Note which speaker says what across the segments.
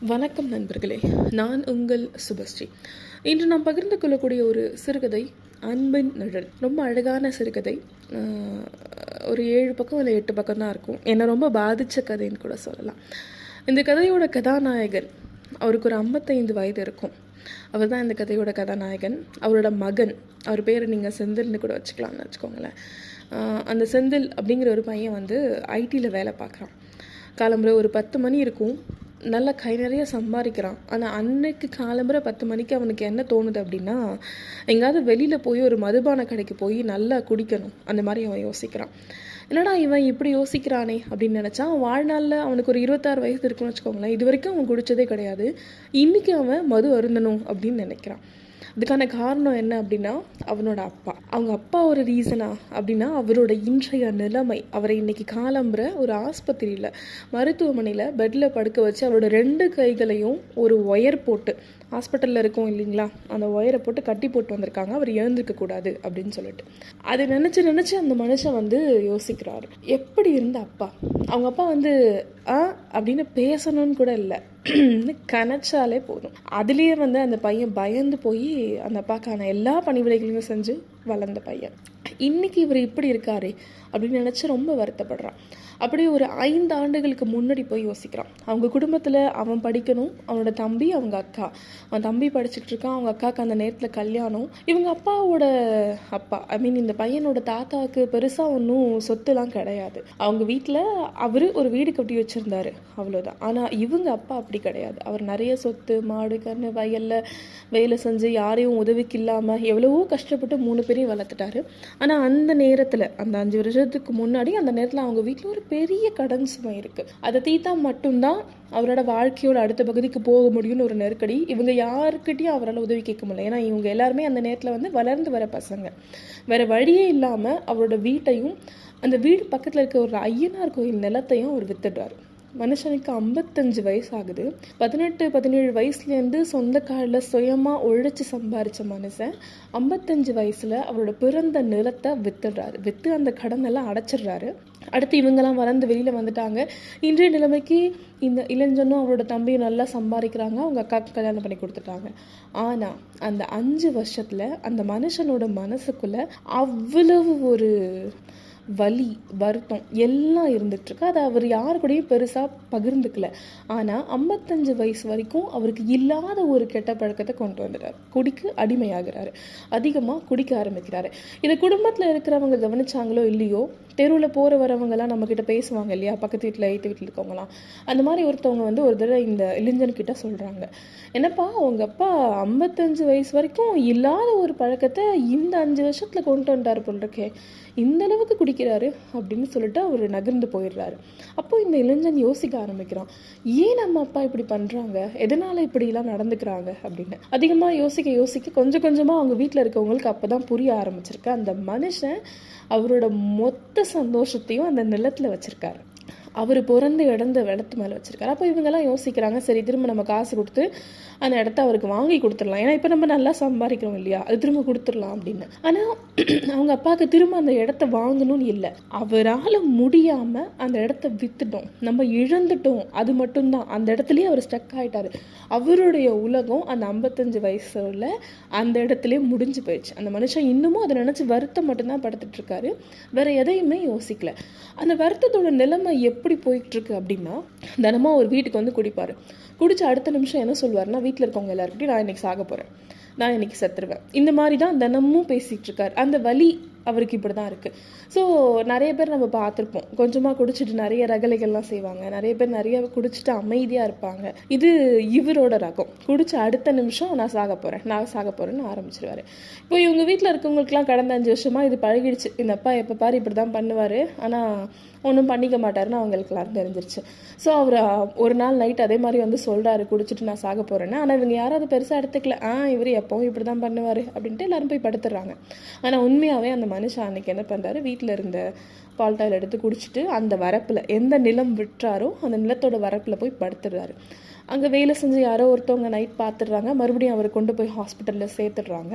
Speaker 1: வணக்கம் நண்பர்களே, நான் உங்கள் சுபஸ்ரீ. இன்று நாம் பகிர்ந்து கொள்ளக்கூடிய ஒரு சிறுகதை அன்பின் நிழல். ரொம்ப அழகான சிறுகதை. ஒரு 7 பக்கம் இல்லை 8 பக்கம் தான் இருக்கும். என்னை ரொம்ப பாதித்த கதைன்னு கூட சொல்லலாம். இந்த கதையோட கதாநாயகன், அவருக்கு ஒரு 55 வயது இருக்கும். அவர் தான் இந்த கதையோட கதாநாயகன். அவரோட மகன், அவர் பேர் நீங்கள் செந்தில்னு கூட வச்சுக்கலாம்னு வச்சுக்கோங்களேன். அந்த செந்தில் அப்படிங்கிற ஒரு பையன் வந்து ஐடியில் வேலை பார்க்குறான். காலம்புற ஒரு 10 மணி இருக்கும். நல்லா கை நிறைய சம்பாதிக்கிறான். ஆனால் அன்னைக்கு காலம்புற 10 மணிக்கு அவனுக்கு என்ன தோணுது அப்படின்னா, எங்கேயாவது வெளியில் போய் ஒரு மதுபான கடைக்கு போய் நல்லா குடிக்கணும், அந்த மாதிரி அவன் யோசிக்கிறான். என்னடா இவன் இப்படி யோசிக்கிறானே அப்படின்னு நினச்சா, அவன் வாழ்நாளில் அவனுக்கு ஒரு 26 வயசு இருக்குன்னு வச்சுக்கோங்களேன். இது வரைக்கும் அவன் குடித்ததே கிடையாது. இன்றைக்கி அவன் மது அருந்தணும் அப்படின்னு நினைக்கிறான். அதுக்கான காரணம் என்ன அப்படின்னா, அவனோட அப்பா. அவங்க அப்பா ஒரு ரீசனா அப்படின்னா, அவரோட இன்றைய நிலைமை. அவரை இன்னைக்கு காலம்புற ஒரு ஆஸ்பத்திரியில், மருத்துவமனையில் பெட்டில் படுக்க வச்சு அவரோட 2 கைகளையும் ஒரு ஒயர் போட்டு, ஹாஸ்பிட்டலில் இருக்கும் இல்லைங்களா, அந்த ஒயரை போட்டு கட்டி போட்டு வந்திருக்காங்க, அவர் எழுந்திருக்கக்கூடாது அப்படின்னு சொல்லிட்டு. அதை நினச்சி அந்த மனுஷன் வந்து யோசிக்கிறாரு, எப்படி இருந்த அப்பா. அவங்க அப்பா வந்து அப்படின்னு பேசணும்னு கூட இல்லை, கணச்சாலே போதும். அதுலேயே வந்து அந்த பையன் பயந்து போய் அந்த அப்பாக்கான எல்லா பணிவிடைகளையும் செஞ்சு வளர்ந்த பையன். இன்னைக்கு இவர் இப்படி இருக்காரே அப்படின்னு நினச்சி ரொம்ப வருத்தப்படுறான். அப்படியே ஒரு 5 ஆண்டுகளுக்கு முன்னாடி போய் யோசிக்கிறான். அவங்க குடும்பத்தில் அவன் படிக்கணும், அவனோட தம்பி, அவங்க அக்கா. அவன் தம்பி படிச்சுக்கிட்டு இருக்கான், அவங்க அக்காவுக்கு அந்த நேரத்தில் கல்யாணம். இவங்க அப்பாவோட அப்பா, இந்த பையனோட தாத்தாவுக்கு பெருசாக ஒன்றும் சொத்துலாம் கிடையாது. அவங்க வீட்டில் அவர் ஒரு வீடு கட்டி வச்சுருந்தாரு, அவ்வளோதான். ஆனால் இவங்க அப்பா அப்படி கிடையாது. அவர் நிறைய சொத்து, மாடு, கன்று, வயலில் வேலை செஞ்சு யாரையும் உதவிக்கு இல்லாமல் எவ்வளவோ கஷ்டப்பட்டு 3 பேரையும் வளர்த்துட்டாரு. ஆனால் அந்த நேரத்தில், அந்த 5 வருஷத்துக்கு முன்னாடி அந்த நேரத்தில் அவங்க வீட்டில் ஒரு பெரிய கடன் சுமை இருக்குது. அதை தீத்தா மட்டும்தான் அவரோட வாழ்க்கையோட அடுத்த பகுதிக்கு போக முடியும்னு ஒரு நெருக்கடி. இவங்க யாருக்கிட்டையும் அவரால் உதவி கேட்க முடியல. ஏன்னா இவங்க எல்லாருமே அந்த நேரத்தில் வந்து வளர்ந்து வர பசங்க. வேற வழியே இல்லாமல் அவரோட வீட்டையும், அந்த வீடு பக்கத்தில் இருக்க ஒரு ஐயனார் கோயில் நிலத்தையும் அவர் வித்துடுறாரு. மனுஷனுக்கு 55 வயசு ஆகுது. 18-17 வயசுலேருந்து சொந்த காலில் சுயமாக உழைச்சி சம்பாரித்த மனுஷன் 55 வயசில் அவரோட பிறந்த நிலத்தை வித்துடுறாரு. விற்று அந்த கடனெல்லாம் அடைச்சிடுறாரு. அடுத்து இவங்கெல்லாம் வளர்ந்து வெளியில் வந்துட்டாங்க. இன்றைய நிலைமைக்கு இந்த இளைஞனும் அவரோட தம்பியும் நல்லா சம்பாதிக்கிறாங்க. அவங்க அக்காவுக்கு கல்யாணம் பண்ணி கொடுத்துட்டாங்க. ஆனால் அந்த 5 வருஷத்தில் அந்த மனுஷனோட மனசுக்குள்ளே அவ்வளவு ஒரு வலி, வருத்தம் எல்லாம் இருந்துகிட்ருக்கு. அதை அவர் யாரு கூடயும் பெருசாக பகிர்ந்துக்கல. ஆனால் 55 வயசு வரைக்கும் அவருக்கு இல்லாத ஒரு கெட்ட பழக்கத்தை கொண்டு வந்துட்டார். குடிக்கு அடிமையாகிறாரு, அதிகமாக குடிக்க ஆரம்பிக்கிறாரு. இதை குடும்பத்தில் இருக்கிறவங்க கவனிச்சாங்களோ இல்லையோ, தெருவில் போகிற வரவங்கலாம் நம்மக்கிட்ட பேசுவாங்க இல்லையா, பக்கத்து வீட்டில் எய்த்து வீட்டில் இருக்கவங்களாம். அந்த மாதிரி ஒருத்தவங்க வந்து ஒரு தடவை இந்த இளைஞன்கிட்ட சொல்கிறாங்க, என்னப்பா உங்கள் அப்பா 55 வயசு வரைக்கும் இல்லாத ஒரு பழக்கத்தை இந்த 5 வருஷத்தில் கொண்டு வந்துட்டார் போல் இருக்கே, இந்த அளவுக்கு குடிக்கிறாரு அப்படின்னு சொல்லிட்டு அவர் நகர்ந்து போயிடுறாரு. அப்போ இந்த இளைஞன் யோசிக்க ஆரம்பிக்கிறான், ஏன் நம்ம அப்பா இப்படி பண்ணுறாங்க, எதனால் இப்படிலாம் நடந்துக்கிறாங்க அப்படின்னு. அதிகமாக யோசிக்க கொஞ்சம் கொஞ்சமாக அவங்க வீட்டில் இருக்கவங்களுக்கு அப்போ தான் புரிய ஆரம்பிச்சிருக்கு, அந்த மனுஷன் அவரோட மொத்த சந்தோஷத்தையும் அந்த நிலத்தில் வச்சுருக்காரு. அவர் பிறந்து இடந்த இடத்து மேலே வச்சுருக்காரு. அப்போ இவங்கெல்லாம் யோசிக்கிறாங்க, சரி திரும்ப நம்ம காசு கொடுத்து அந்த இடத்த அவருக்கு வாங்கி கொடுத்துடலாம், ஏன்னா இப்போ நம்ம நல்லா சம்பாதிக்கிறோம் இல்லையா, அது திரும்ப கொடுத்துடலாம் அப்படின்னு. ஆனால் அவங்க அப்பாவுக்கு திரும்ப அந்த இடத்த வாங்கணும்னு இல்லை, அவரால் முடியாமல் அந்த இடத்த விற்றுட்டோம், நம்ம இழந்துட்டோம், அது மட்டும்தான். அந்த இடத்துலையே அவர் ஸ்டக் ஆகிட்டார். அவருடைய உலகம் அந்த 55 வயசுல அந்த இடத்துலேயே முடிஞ்சு போயிடுச்சு. அந்த மனுஷன் இன்னமும் அதை நினச்சி வருத்தம் மட்டும்தான் படுத்துட்ருக்காரு, வேற எதையுமே யோசிக்கல. அந்த வருத்தத்தோட நிலைமை எப்படி போயிட்டுருக்கு அப்படின்னா, தினமும் ஒரு வீட்டுக்கு வந்து குடிப்பார். குடிச்ச அடுத்த நிமிஷம் என்ன சொல்லுவார்னா, வீட்டில் இருக்கவங்க எல்லாருக்கிட்டையும் நான் இன்னைக்கு சாக போகிறேன், நான் இன்னைக்கு செத்துருவேன், இந்த மாதிரி தான் தினமும் பேசிகிட்டு இருக்கார். அந்த வலி அவருக்கு இப்படி தான் இருக்குது. ஸோ நிறைய பேர் நம்ம பார்த்துருப்போம், கொஞ்சமாக குடிச்சிட்டு நிறைய ரகலைகள்லாம் செய்வாங்க, நிறைய பேர் நிறைய குடிச்சிட்டு அமைதியாக இருப்பாங்க. இது இவரோட ரகம். குடிச்ச அடுத்த நிமிஷம் நான் சாக போகிறேன்னு ஆரம்பிச்சிருவார். இப்போ இவங்க வீட்டில் இருக்கவங்களுக்குலாம் கடந்த 5 வருஷமாக இது பழகிடுச்சு. இந்த அப்பா எப்போ பாரு இப்படி தான் பண்ணுவார், ஆனால் ஒன்றும் பண்ணிக்க மாட்டாருன்னு அவங்களுக்குலாம் தெரிஞ்சிருச்சு. ஸோ அவர் ஒரு நாள் நைட் அதே மாதிரி வந்து சொல்கிறாரு, குடிச்சிட்டு நான் சாக போகிறேன்னு. ஆனால் இவங்க யாரும் அதை பெருசாக எடுத்துக்கல, இவர் எப்பவும் இப்படி தான் பண்ணுவார் அப்படின்ட்டு எல்லாரும் போய் படுத்துடுறாங்க. ஆனால் உண்மையாகவே அந்த மனுஷன் அன்னைக்கு என்ன பண்ணுறாரு, வீட்டில் இருந்த பால் டாயில் எடுத்து குடிச்சிட்டு அந்த வரப்பில் எந்த நிலம் விட்டுறாரோ அந்த நிலத்தோட வரப்பில் போய் படுத்துடுறாரு. அங்கே வேலை செஞ்சு யாரோ ஒருத்தவங்க நைட் பார்த்துடுறாங்க, மறுபடியும் அவரை கொண்டு போய் ஹாஸ்பிட்டலில் சேர்த்துடுறாங்க.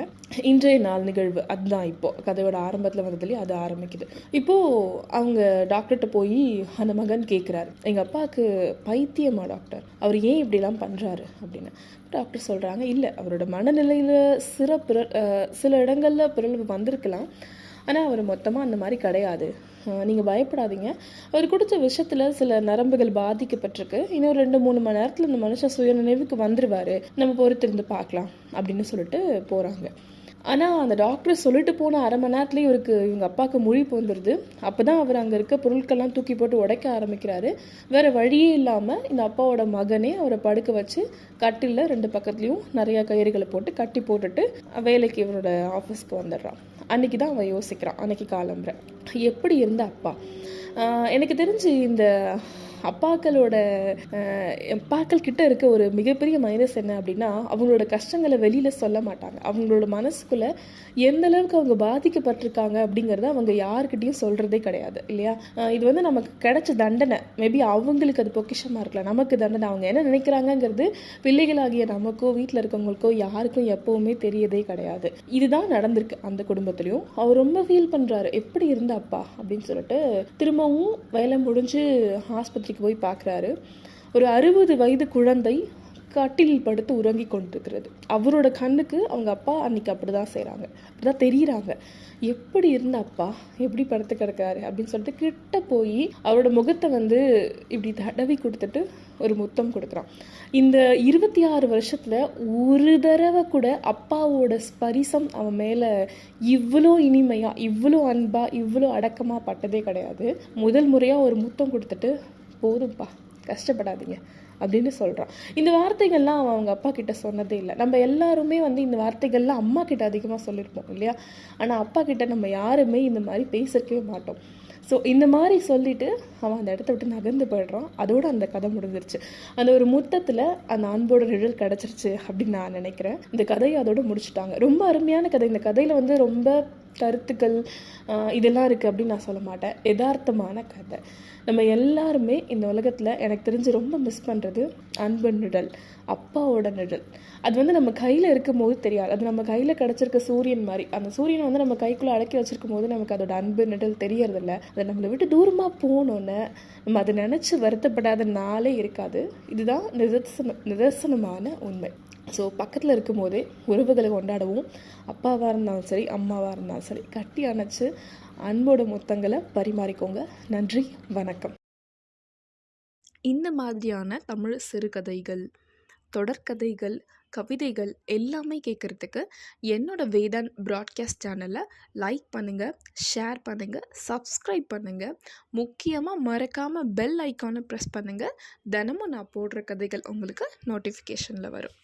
Speaker 1: இன்றைய நாள் நிகழ்வு அதுதான் இப்போது கதையோட ஆரம்பத்தில் வந்ததுலேயே அது ஆரம்பிக்குது. இப்போது அவங்க டாக்டர்கிட்ட போய் அந்த மகன் கேட்குறாரு, எங்கள் அப்பாவுக்கு பைத்தியமா டாக்டர், அவர் ஏன் இப்படிலாம் பண்ணுறாரு அப்படின்னு. டாக்டர் சொல்கிறாங்க, இல்லை அவரோட மனநிலையில் சில இடங்களில் பிறழ்வு வந்திருக்கலாம், ஆனால் அவர் மொத்தமாக அந்த மாதிரி கிடையாது, நீங்கள் பயப்படாதீங்க, அவர் கொடுத்த விஷயத்தில் சில நரம்புகள் பாதிக்கப்பட்டிருக்கு, இன்னும் 2-3 மணி நேரத்தில் இந்த மனுஷன் சுய நினைவுக்கு வந்துடுவார், நம்ம பொறுத்திருந்து பார்க்கலாம் அப்படின்னு சொல்லிட்டு போகிறாங்க. ஆனால் அந்த டாக்டர் சொல்லிட்டு போன 1/2 மணி நேரத்துலேயே இவங்க அப்பாவுக்கு முழிப்பு வந்துடுது. அப்போ தான் அவர் அங்கே இருக்க பொருட்கள்லாம் தூக்கி போட்டு உடைக்க ஆரம்பிக்கிறாரு. வேறு வழியே இல்லாமல் இந்த அப்பாவோட மகனே அவரை படுக்க வச்சு கட்டிலில் 2 பக்கத்துலேயும் நிறையா கயிறுகளை போட்டு கட்டி போட்டுட்டு வேலைக்கு இவரோட ஆஃபீஸ்க்கு வந்துடுறான். அன்றைக்கி தான் அவன் யோசிக்கிறான், அன்றைக்கி காலம்புற எப்படி இருந்த அப்பா. எனக்கு தெரிஞ்சு இந்த அப்பாக்கள் கிட்ட இருக்க ஒரு மிகப்பெரிய மைனஸ் என்ன அப்படின்னா, அவங்களோட கஷ்டங்களை வெளியில் சொல்ல மாட்டாங்க. அவங்களோட மனசுக்குள்ளே எந்த அளவுக்கு அவங்க பாதிக்கப்பட்டிருக்காங்க அப்படிங்கிறத அவங்க யாருக்கிட்டையும் சொல்கிறதே கிடையாது இல்லையா. இது நமக்கு கிடைச்ச தண்டனை. மேபி அவங்களுக்கு அது பொக்கிஷமாக இருக்கலாம், நமக்கு தண்டனை. அவங்க என்ன நினைக்கிறாங்கங்கிறது பிள்ளைகளாகிய நமக்கோ வீட்டில் இருக்கவங்களுக்கோ யாருக்கும் எப்போவுமே தெரியதே கிடையாது. இதுதான் நடந்திருக்கு அந்த குடும்பத்துலேயும். அவர் ரொம்ப ஃபீல் பண்ணுறாரு, எப்படி இருந்த அப்பா அப்படின்னு சொல்லிட்டு. திரும்பவும் வேலை முடிஞ்சு ஆஸ்பத்திரிக்கு போய் பார்க்குறாரு. ஒரு 60 வயது குழந்தை கட்டிலில் படுத்து உறங்கி கொண்டிருக்கிறது. அவரோட கண்ணுக்கு அவங்க அப்பா அன்னைக்கு அப்படிதான் செய்கிறாங்க, அப்படிதான் தெரியுறாங்க. எப்படி இருந்த அப்பா எப்படி படுத்து கிடக்காரு அப்படின்னு சொல்லிட்டு கிட்ட போய் அவரோட முகத்தை இப்படி தடவி கொடுத்துட்டு ஒரு முத்தம் கொடுக்குறான். இந்த 26 வருஷத்தில் ஒரு தடவை கூட அப்பாவோட ஸ்பரிசம் அவன் மேலே இவ்வளோ இனிமையாக, இவ்வளோ அன்பாக, இவ்வளோ அடக்கமாக பட்டதே கிடையாது. முதல் முறையாக ஒரு முத்தம் கொடுத்துட்டு, போதும்ப்பா கஷ்டப்படாதீங்க அப்படின்னு சொல்கிறான். இந்த வார்த்தைகள்லாம் அவன் அவங்க அப்பா கிட்ட சொன்னதே இல்லை. நம்ம எல்லாருமே இந்த வார்த்தைகள்லாம் அம்மா கிட்ட அதிகமாக சொல்லியிருப்போம் இல்லையா. ஆனால் அப்பா கிட்ட நம்ம யாருமே இந்த மாதிரி பேசிருக்கவே மாட்டோம். ஸோ இந்த மாதிரி சொல்லிவிட்டு அவன் அந்த இடத்த விட்டு நகர்ந்து போயிடுறான். அதோடு அந்த கதை முடிஞ்சிருச்சு. அந்த ஒரு முத்தத்தில் அந்த அன்போட நிழல் கிடச்சிருச்சு அப்படின்னு நான் நினைக்கிறேன். இந்த கதையை அதோடு முடிச்சுட்டாங்க. ரொம்ப அருமையான கதை. இந்த கதையில் ரொம்ப கருத்துக்கள் இதெல்லாம் இருக்குது அப்படின்னு நான் சொல்ல மாட்டேன். யதார்த்தமான கதை. நம்ம எல்லாருமே இந்த உலகத்தில் எனக்கு தெரிஞ்சு ரொம்ப மிஸ் பண்ணுறது அன்பு நிழல், அப்பாவோட நிழல். அது நம்ம கையில் இருக்கும் போது தெரியாது. அது நம்ம கையில் கிடச்சிருக்க சூரியன் மாதிரி. அந்த சூரியனை நம்ம கைக்குள்ளே அடக்கி வச்சிருக்கும் போது நமக்கு அதோட அன்பு நிழல் தெரியறதில்ல. அதை நம்மளை விட்டு தூரமாக போகணுன்னு நம்ம அதை நினச்சி வருத்தப்படாத நாளே இருக்காது. இதுதான் நிதர்சனமான உண்மை. ஸோ பக்கத்தில் இருக்கும் போதே உறவுகளை கொண்டாடவும், அப்பாவாக இருந்தாலும் சரி அம்மாவாக இருந்தாலும் சரி கட்டி அணைச்சி அன்போட முத்தங்களை பரிமாறிக்கோங்க. நன்றி, வணக்கம். இந்த மாதிரியான தமிழ் சிறுகதைகள், தொடர்கதைகள், கவிதைகள் எல்லாமே கேட்குறதுக்கு என்னோட வேதான் ப்ராட்காஸ்ட் சேனலை லைக் பண்ணுங்கள், ஷேர் பண்ணுங்கள், சப்ஸ்கிரைப் பண்ணுங்கள். முக்கியமாக மறக்காமல் பெல் ஐக்கானை ப்ரெஸ் பண்ணுங்கள். தினமும் நான் போடுற கதைகள் உங்களுக்கு நோட்டிஃபிகேஷனில் வரும்.